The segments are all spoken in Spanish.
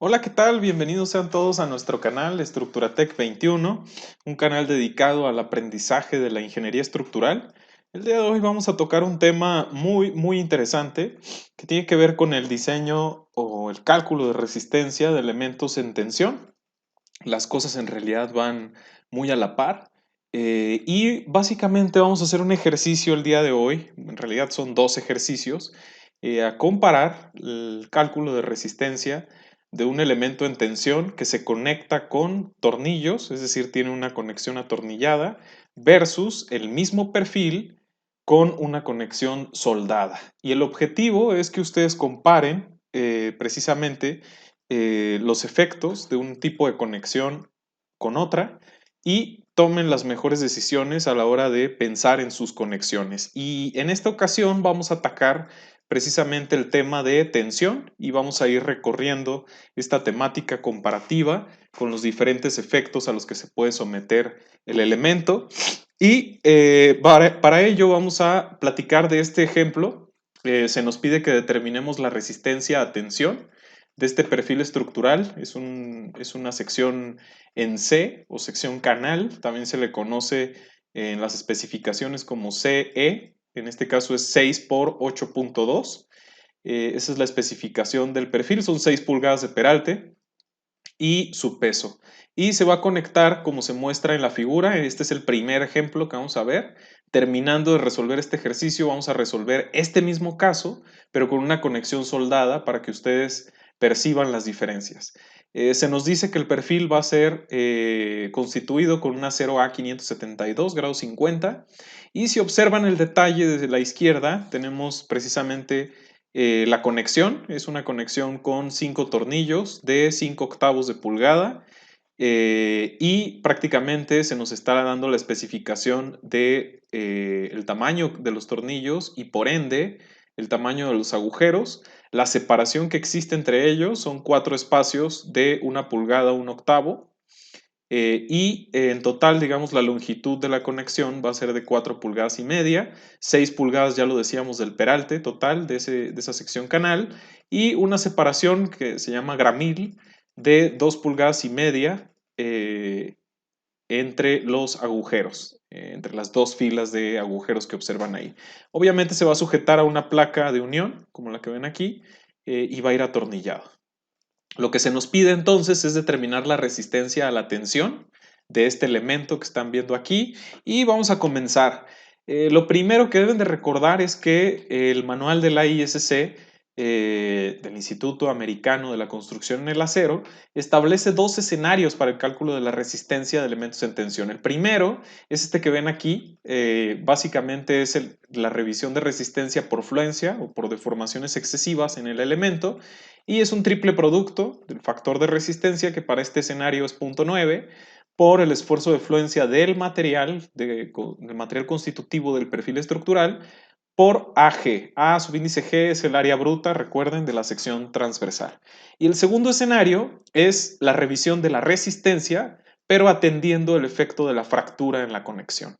Hola, ¿qué tal? Bienvenidos sean todos a nuestro canal Estructuratec 21, un canal dedicado al aprendizaje de la ingeniería estructural. El día de hoy vamos a tocar un tema muy interesante que tiene que ver con el diseño o el cálculo de resistencia de elementos en tensión. Las cosas en realidad van muy a la par. Y básicamente vamos a hacer un ejercicio el día de hoy, en realidad son dos ejercicios, a comparar el cálculo de resistencia de un elemento en tensión que se conecta con tornillos, es decir, tiene una conexión atornillada, versus el mismo perfil con una conexión soldada. Y el objetivo es que ustedes comparen precisamente los efectos de un tipo de conexión con otra y tomen las mejores decisiones a la hora de pensar en sus conexiones. Y en esta ocasión vamos a atacar precisamente el tema de tensión y vamos a ir recorriendo esta temática comparativa con los diferentes efectos a los que se puede someter el elemento. Y para ello vamos a platicar de este ejemplo. Se nos pide que determinemos la resistencia a tensión de este perfil estructural. Es una sección en C o sección canal. También se le conoce en las especificaciones como CE. En este caso es 6 por 8.2. Esa es la especificación del perfil. Son 6 pulgadas de peralte y su peso. Y se va a conectar como se muestra en la figura. Este es el primer ejemplo que vamos a ver. Terminando de resolver este ejercicio, vamos a resolver este mismo caso, pero con una conexión soldada para que ustedes perciban las diferencias. Se nos dice que el perfil va a ser constituido con un acero A572 grados 50 y si observan el detalle desde la izquierda tenemos precisamente la conexión. Es una conexión con 5 tornillos de 5 octavos de pulgada y prácticamente se nos está dando la especificación de el tamaño de los tornillos y por ende el tamaño de los agujeros. La separación que existe entre ellos son 4 espacios de 1 pulgada, 1 octavo. En total, digamos, la longitud de la conexión va a ser de 4 pulgadas y media, 6 pulgadas, ya lo decíamos, del peralte total de esa sección canal, y una separación que se llama gramil de 2 pulgadas y media entre los agujeros, entre las dos filas de agujeros que observan ahí. Obviamente se va a sujetar a una placa de unión, como la que ven aquí, y va a ir atornillado. Lo que se nos pide entonces es determinar la resistencia a la tensión de este elemento que están viendo aquí y vamos a comenzar. Lo primero que deben de recordar es que el manual de la ISC, del Instituto Americano de la Construcción en el Acero, establece dos escenarios para el cálculo de la resistencia de elementos en tensión. El primero es este que ven aquí, básicamente es la revisión de resistencia por fluencia o por deformaciones excesivas en el elemento y es un triple producto del factor de resistencia que para este escenario es 0.9 por el esfuerzo de fluencia del material, del material constitutivo del perfil estructural por AG. A subíndice G es el área bruta, recuerden, de la sección transversal. Y el segundo escenario es la revisión de la resistencia, pero atendiendo el efecto de la fractura en la conexión.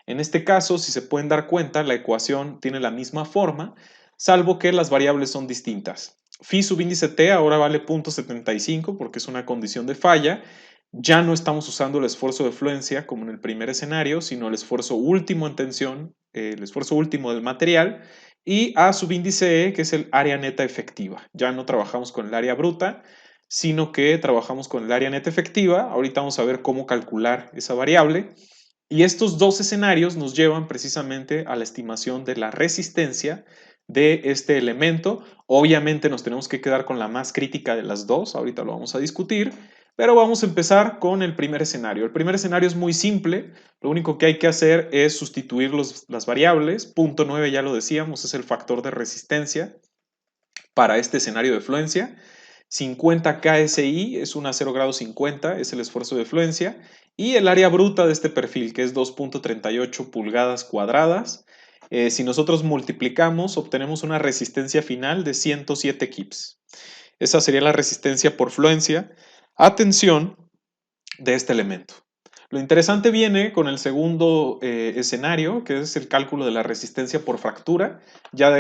En este caso, si se pueden dar cuenta, la ecuación tiene la misma forma, salvo que las variables son distintas. Phi subíndice T ahora vale 0.75 porque es una condición de falla. Ya no estamos usando el esfuerzo de fluencia como en el primer escenario, sino el esfuerzo último en tensión, el esfuerzo último del material, y A subíndice E, que es el área neta efectiva. Ya no trabajamos con el área bruta, sino que trabajamos con el área neta efectiva. Ahorita vamos a ver cómo calcular esa variable. Y estos dos escenarios nos llevan precisamente a la estimación de la resistencia de este elemento. Obviamente nos tenemos que quedar con la más crítica de las dos, ahorita lo vamos a discutir, pero vamos a empezar con el primer escenario. El primer escenario es muy simple, lo único que hay que hacer es sustituir las variables. Punto 9 ya lo decíamos, es el factor de resistencia para este escenario de fluencia. 50 KSI es un a 0 grado 50, es el esfuerzo de fluencia, y el área bruta de este perfil, que es 2.38 pulgadas cuadradas. Si nosotros multiplicamos, obtenemos una resistencia final de 107 kips. Esa sería la resistencia por fluencia a tensión de este elemento. Lo interesante viene con el segundo escenario, que es el cálculo de la resistencia por fractura. Ya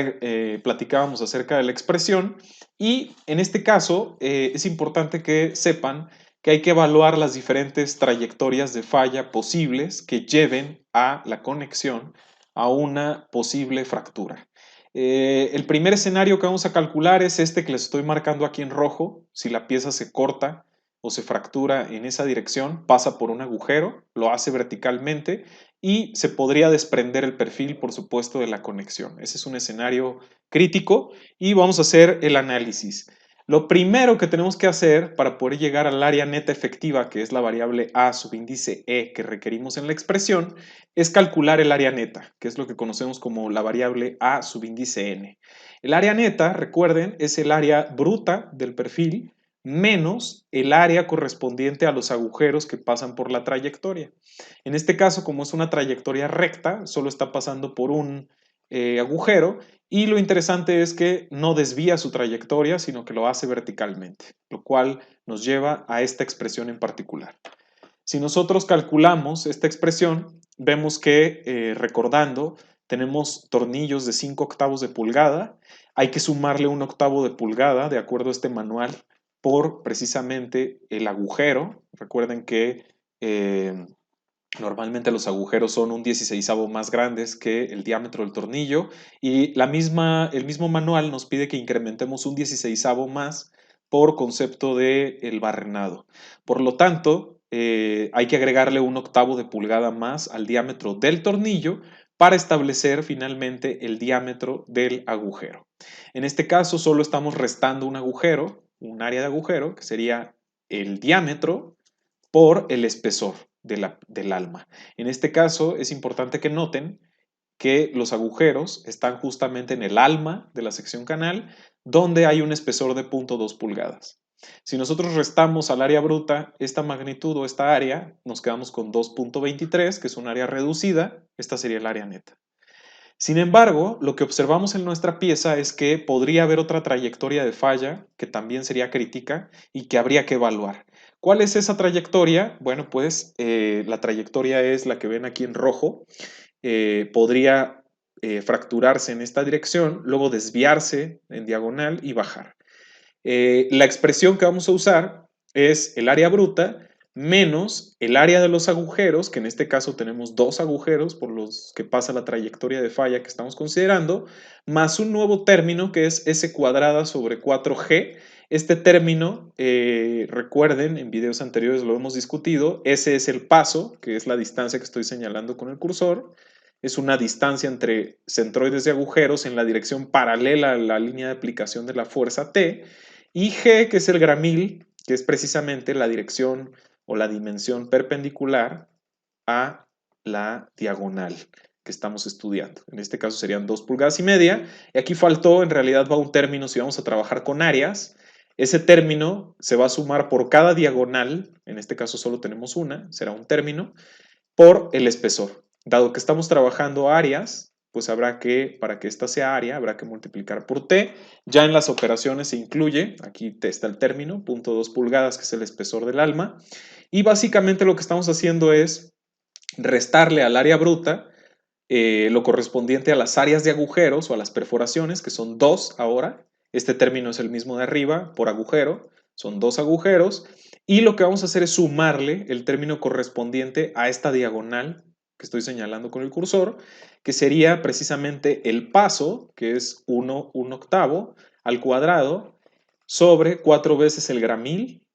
platicábamos acerca de la expresión y en este caso es importante que sepan que hay que evaluar las diferentes trayectorias de falla posibles que lleven a la conexión a una posible fractura. El primer escenario que vamos a calcular es este que les estoy marcando aquí en rojo. Si la pieza se corta o se fractura en esa dirección, pasa por un agujero, lo hace verticalmente y se podría desprender el perfil, por supuesto, de la conexión. Ese es un escenario crítico y vamos a hacer el análisis. Lo primero que tenemos que hacer para poder llegar al área neta efectiva, que es la variable A subíndice E que requerimos en la expresión, es calcular el área neta, que es lo que conocemos como la variable A subíndice N. El área neta, recuerden, es el área bruta del perfil menos el área correspondiente a los agujeros que pasan por la trayectoria. En este caso, como es una trayectoria recta, solo está pasando por un agujero y lo interesante es que no desvía su trayectoria, sino que lo hace verticalmente, lo cual nos lleva a esta expresión en particular. Si nosotros calculamos esta expresión, vemos que, recordando, tenemos tornillos de 5 octavos de pulgada, hay que sumarle un octavo de pulgada, de acuerdo a este manual, por precisamente el agujero. Recuerden que normalmente los agujeros son un 16avo más grandes que el diámetro del tornillo y el mismo manual nos pide que incrementemos un 16avo más por concepto de el barrenado. Por lo tanto, hay que agregarle un octavo de pulgada más al diámetro del tornillo para establecer finalmente el diámetro del agujero. En este caso solo estamos restando un agujero, un área de agujero, que sería el diámetro por el espesor del alma. En este caso es importante que noten que los agujeros están justamente en el alma de la sección canal, donde hay un espesor de 0.2 pulgadas. Si nosotros restamos al área bruta esta magnitud o esta área, nos quedamos con 2.23, que es un área reducida. Esta sería el área neta. Sin embargo, lo que observamos en nuestra pieza es que podría haber otra trayectoria de falla que también sería crítica y que habría que evaluar. ¿Cuál es esa trayectoria? Bueno, pues la trayectoria es la que ven aquí en rojo. Podría fracturarse en esta dirección, luego desviarse en diagonal y bajar. La expresión que vamos a usar es el área bruta menos el área de los agujeros, que en este caso tenemos dos agujeros por los que pasa la trayectoria de falla que estamos considerando, más un nuevo término que es S cuadrada sobre 4G. Este término, recuerden, en videos anteriores lo hemos discutido, ese es el paso, que es la distancia que estoy señalando con el cursor. Es una distancia entre centroides de agujeros en la dirección paralela a la línea de aplicación de la fuerza T, y G, que es el gramil, que es precisamente la dirección o la dimensión perpendicular a la diagonal que estamos estudiando. En este caso serían 2,5 pulgadas. Y aquí faltó, en realidad va un término si vamos a trabajar con áreas. Ese término se va a sumar por cada diagonal, en este caso solo tenemos una, será un término, por el espesor. Dado que estamos trabajando áreas, pues habrá que, para que esta sea área, habrá que multiplicar por T. Ya en las operaciones se incluye, aquí está el término, 0.2 pulgadas, que es el espesor del alma. Y básicamente lo que estamos haciendo es restarle al área bruta lo correspondiente a las áreas de agujeros o a las perforaciones, que son 2 ahora. Este término es el mismo de arriba, por agujero, son 2 agujeros. Y lo que vamos a hacer es sumarle el término correspondiente a esta diagonal que estoy señalando con el cursor, que sería precisamente el paso, que es 1 octavo, al cuadrado, sobre 4 veces el gramil,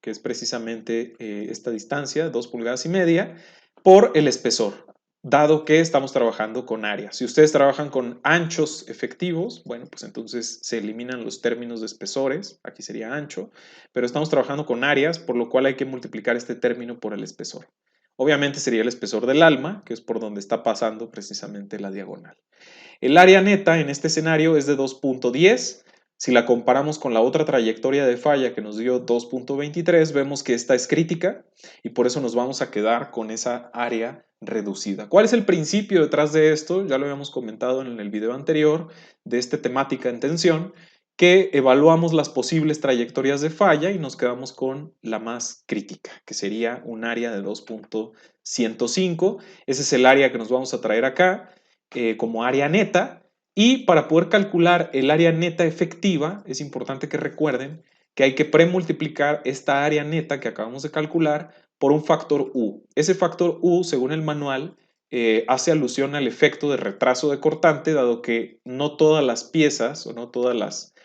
que es precisamente esta distancia, 2,5 pulgadas, por el espesor, dado que estamos trabajando con áreas. Si ustedes trabajan con anchos efectivos, bueno, pues entonces se eliminan los términos de espesores, aquí sería ancho, pero estamos trabajando con áreas, por lo cual hay que multiplicar este término por el espesor. Obviamente sería el espesor del alma, que es por donde está pasando precisamente la diagonal. El área neta en este escenario es de 2.10. Si la comparamos con la otra trayectoria de falla que nos dio 2.23, vemos que esta es crítica y por eso nos vamos a quedar con esa área reducida. ¿Cuál es el principio detrás de esto? Ya lo habíamos comentado en el video anterior de esta temática en tensión, que evaluamos las posibles trayectorias de falla y nos quedamos con la más crítica, que sería un área de 2.105. Ese es el área que nos vamos a traer acá como área neta. Y para poder calcular el área neta efectiva, es importante que recuerden que hay que premultiplicar esta área neta que acabamos de calcular por un factor U. Ese factor U, según el manual, hace alusión al efecto de retraso de cortante, dado que no todas las piezas o no todos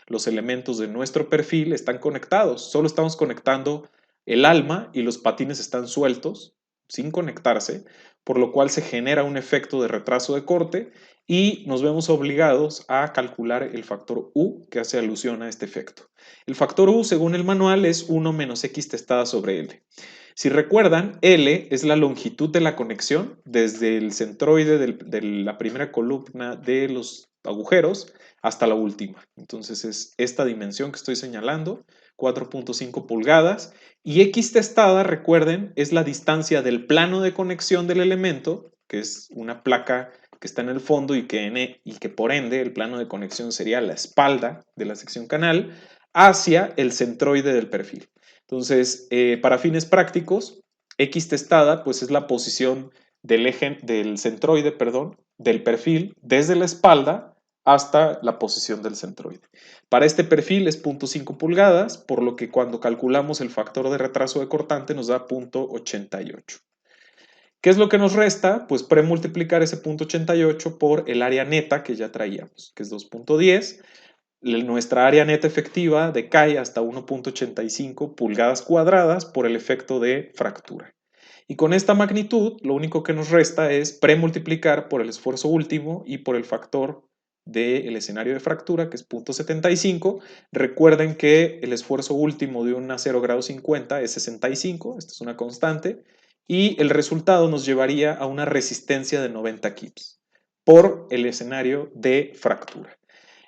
los elementos de nuestro perfil están conectados. Solo estamos conectando el alma y los patines están sueltos, sin conectarse, por lo cual se genera un efecto de retraso de corte y nos vemos obligados a calcular el factor U que hace alusión a este efecto. El factor U, según el manual, es 1 menos X testada sobre L. Si recuerdan, L es la longitud de la conexión desde el centroide de la primera columna de los agujeros hasta la última. Entonces es esta dimensión que estoy señalando, 4.5 pulgadas. Y X testada, recuerden, es la distancia del plano de conexión del elemento, que es una placa que está en el fondo y que por ende el plano de conexión sería la espalda de la sección canal, hacia el centroide del perfil. Entonces, para fines prácticos, X testada pues es la posición del centroide, perdón, del perfil desde la espalda hasta la posición del centroide. Para este perfil es 0.5 pulgadas, por lo que cuando calculamos el factor de retraso de cortante nos da 0.88. ¿Qué es lo que nos resta? Pues premultiplicar ese 0.88 por el área neta que ya traíamos, que es 2.10. Nuestra área neta efectiva decae hasta 1.85 pulgadas cuadradas por el efecto de fractura. Y con esta magnitud, lo único que nos resta es premultiplicar por el esfuerzo último y por el factor del escenario de fractura, que es 0.75. Recuerden que el esfuerzo último de un acero grado 50 es 65, esta es una constante, y el resultado nos llevaría a una resistencia de 90 kips por el escenario de fractura.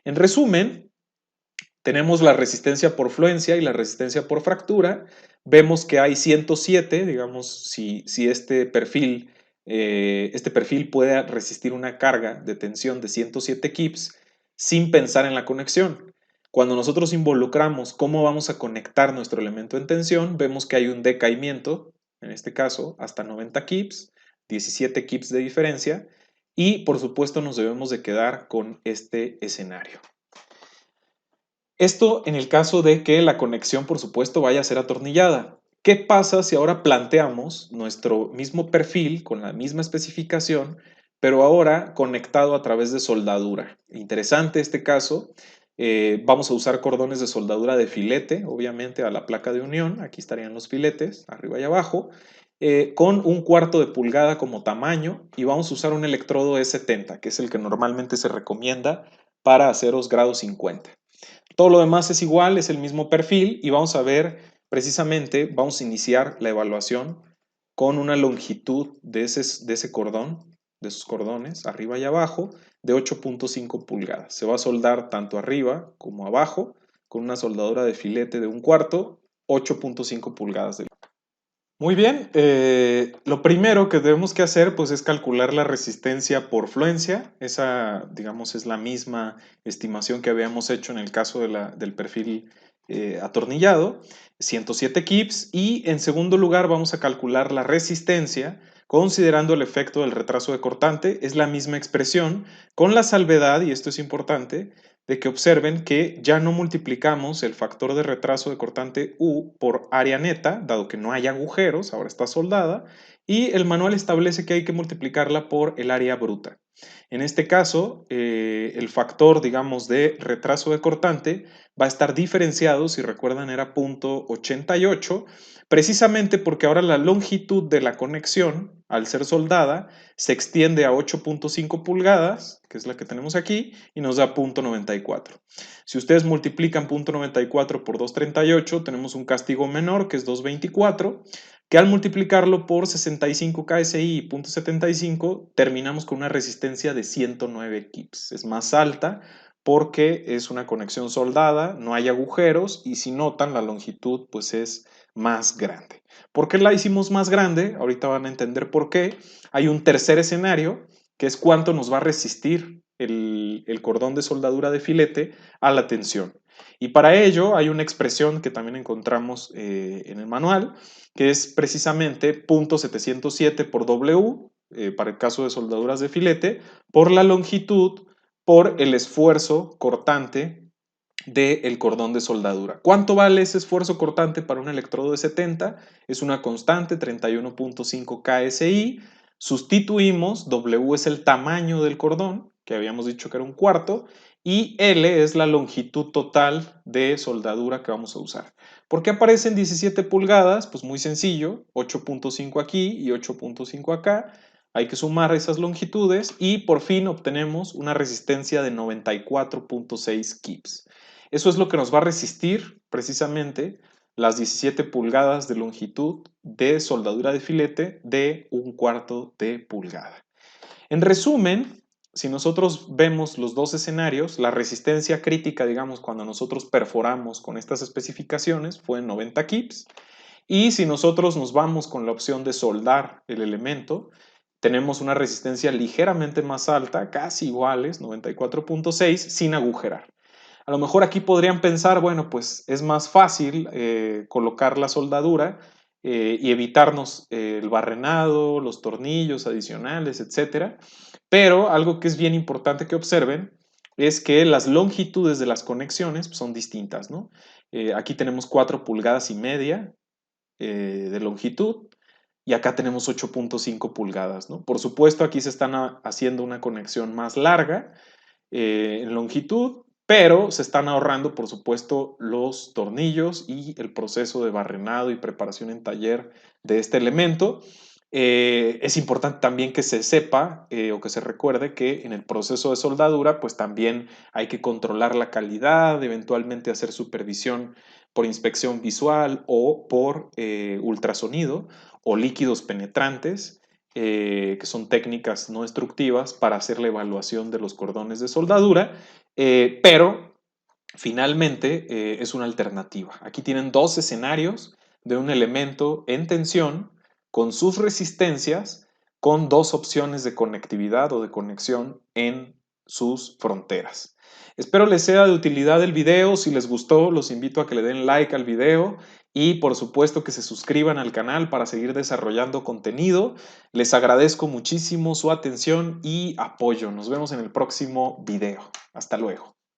En resumen, tenemos la resistencia por fluencia y la resistencia por fractura. Vemos que hay 107, digamos, si este perfil puede resistir una carga de tensión de 107 kips sin pensar en la conexión. Cuando nosotros involucramos cómo vamos a conectar nuestro elemento en tensión, vemos que hay un decaimiento, en este caso hasta 90 kips, 17 kips de diferencia, y por supuesto nos debemos de quedar con este escenario. Esto en el caso de que la conexión, por supuesto, vaya a ser atornillada. ¿Qué pasa si ahora planteamos nuestro mismo perfil con la misma especificación, pero ahora conectado a través de soldadura? Interesante este caso. Vamos a usar cordones de soldadura de filete, obviamente a la placa de unión. Aquí estarían los filetes, arriba y abajo, con 1/4 de pulgada como tamaño, y vamos a usar un electrodo E70, que es el que normalmente se recomienda para aceros grado 50. Todo lo demás es igual, es el mismo perfil, y vamos a ver precisamente, vamos a iniciar la evaluación con una longitud de ese cordón, de esos cordones, arriba y abajo, de 8.5 pulgadas. Se va a soldar tanto arriba como abajo con una soldadura de filete de 1/4, 8.5 pulgadas de. Muy bien, lo primero que debemos que hacer pues es calcular la resistencia por fluencia. Esa, digamos, es la misma estimación que habíamos hecho en el caso del perfil atornillado, 107 kips. Y en segundo lugar vamos a calcular la resistencia considerando el efecto del retraso de cortante. Es la misma expresión con la salvedad, y esto es importante, de que observen que ya no multiplicamos el factor de retraso de cortante U por área neta, dado que no hay agujeros, ahora está soldada, y el manual establece que hay que multiplicarla por el área bruta. En este caso, el factor, digamos, de retraso de cortante va a estar diferenciado, si recuerdan era 0.88, precisamente porque ahora la longitud de la conexión, al ser soldada, se extiende a 8.5 pulgadas, que es la que tenemos aquí, y nos da 0.94. Si ustedes multiplican 0.94 por 238, tenemos un castigo menor, que es 224, que al multiplicarlo por 65 KSI y 0.75, terminamos con una resistencia de 109 kips. Es más alta porque es una conexión soldada, no hay agujeros, y si notan, la longitud pues es más grande. ¿Por qué la hicimos más grande? Ahorita van a entender por qué. Hay un tercer escenario, que es cuánto nos va a resistir el cordón de soldadura de filete a la tensión. Y para ello hay una expresión que también encontramos en el manual, que es precisamente .707 por W, para el caso de soldaduras de filete, por la longitud, por el esfuerzo cortante del cordón de soldadura. ¿Cuánto vale ese esfuerzo cortante para un electrodo de 70? Es una constante, 31.5 KSI. Sustituimos, W es el tamaño del cordón, que habíamos dicho que era un cuarto, y L es la longitud total de soldadura que vamos a usar. ¿Por qué aparecen 17 pulgadas? Pues muy sencillo, 8.5 aquí y 8.5 acá. Hay que sumar esas longitudes y por fin obtenemos una resistencia de 94.6 kips. Eso es lo que nos va a resistir precisamente las 17 pulgadas de longitud de soldadura de filete de un cuarto de pulgada. En resumen, si nosotros vemos los dos escenarios, la resistencia crítica, digamos, cuando nosotros perforamos con estas especificaciones fue 90 kips. Y si nosotros nos vamos con la opción de soldar el elemento, tenemos una resistencia ligeramente más alta, casi iguales, 94.6, sin agujerar. A lo mejor aquí podrían pensar, bueno, pues es más fácil colocar la soldadura y evitarnos el barrenado, los tornillos adicionales, etcétera. Pero algo que es bien importante que observen es que las longitudes de las conexiones son distintas, ¿no? Aquí tenemos 4 pulgadas y media de longitud y acá tenemos 8.5 pulgadas, ¿no? Por supuesto, aquí se están haciendo una conexión más larga en longitud, pero se están ahorrando, por supuesto, los tornillos y el proceso de barrenado y preparación en taller de este elemento. Es importante también que se sepa o que se recuerde que en el proceso de soldadura, pues también hay que controlar la calidad, eventualmente hacer supervisión por inspección visual o por ultrasonido o líquidos penetrantes, que son técnicas no destructivas para hacer la evaluación de los cordones de soldadura, pero finalmente es una alternativa. Aquí tienen dos escenarios de un elemento en tensión con sus resistencias, con dos opciones de conectividad o de conexión en sus fronteras. Espero les sea de utilidad el video. Si les gustó, los invito a que le den like al video y por supuesto que se suscriban al canal para seguir desarrollando contenido. Les agradezco muchísimo su atención y apoyo. Nos vemos en el próximo video. Hasta luego.